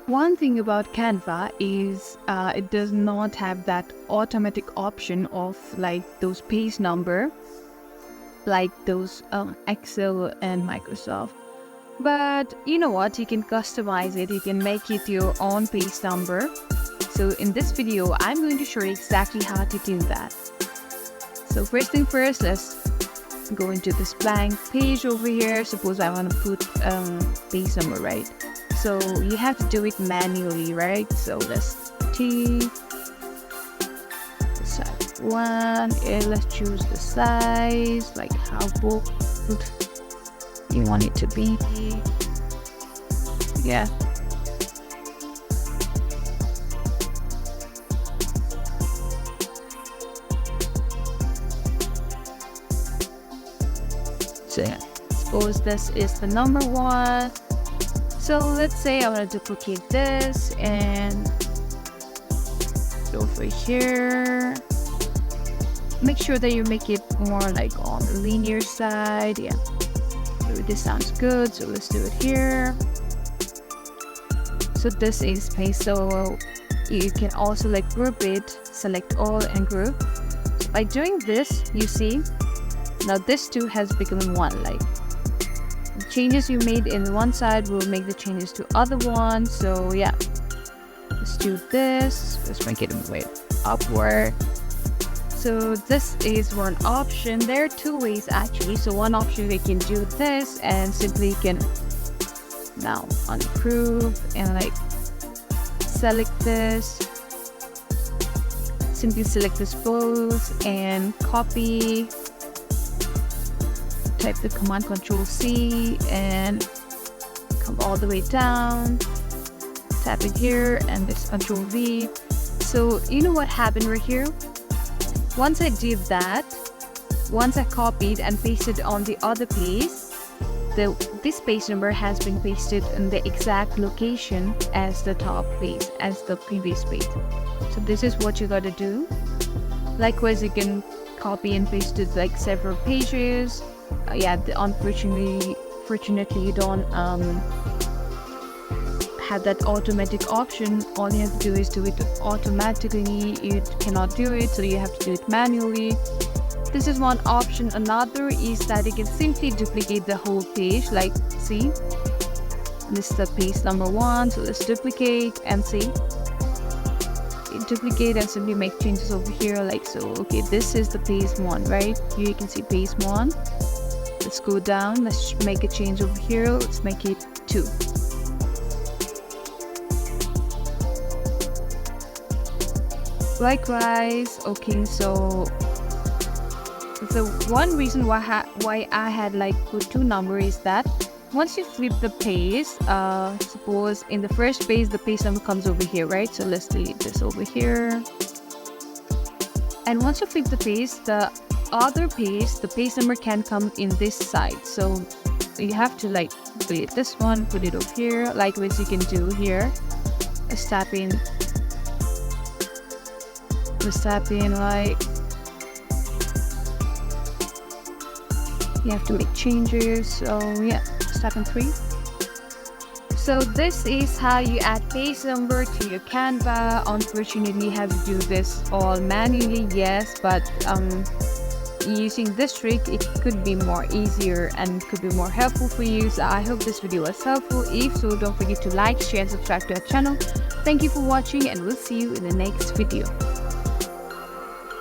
One thing about Canva is it does not have that automatic option of like those page number, like those Excel and Microsoft. But you know what? You can customize it. You can make it your own page number. So in this video, I'm going to show you exactly how to do that. So first thing first, let's go into this blank page over here. Suppose I want to put page number, right? So you have to do it manually, right? So let's select one, and let's choose the size, like how bold you want it to be. Yeah. So yeah, suppose this is the number one. So let's say I want to duplicate this and go over here. Make sure that you make it more like on the linear side. Yeah, so this sounds good. So let's do it here. So this is paste. So you can also like group it, select all and group. So by doing this, you see now this two has become one. Like the changes you made in one side will make the changes to other one. So yeah, let's do this. Let's make it way upward. So this is one option. There are two ways actually. So one option, we can do this and simply can now ungroup and like select this. Simply select this both and copy. Type the command Control-C and come all the way down. Tap it here and this Control-V. So you know what happened right here? Once I did that, once I copied and pasted on the other page, this page number has been pasted in the exact location as the top page, as the previous page. So this is what you gotta do. Likewise, you can copy and paste it like several pages. Yeah, unfortunately you don't have that automatic option. All you have to do is do it automatically. You cannot do it, so you have to do it manually. This is one option. Another is that you can simply duplicate the whole page. Like, see, this is the page number one. So let's duplicate and see. Duplicate and simply make changes over here. Like so. Okay, this is the page one, right? Here you can see page one. Let's go down. Let's make a change over here. Let's make it 2. Likewise, okay, so the one reason why I had like put 2 numbers is that once you flip the page, suppose in the first page the page number comes over here, right? So let's delete this over here. And once you flip the page, the other page, the page number can come in this side. So you have to like delete this one, put it over here. Likewise, you can do here. Let's tap in like, you have to make changes. So yeah, step in 3. So this is how you add page number to your Canva. Unfortunately, you have to do this all manually, yes, but using this trick, it could be more easier and could be more helpful for you. So I hope this video was helpful. If so, don't forget to like, share and subscribe to our channel. Thank you for watching, and we'll see you in the next video.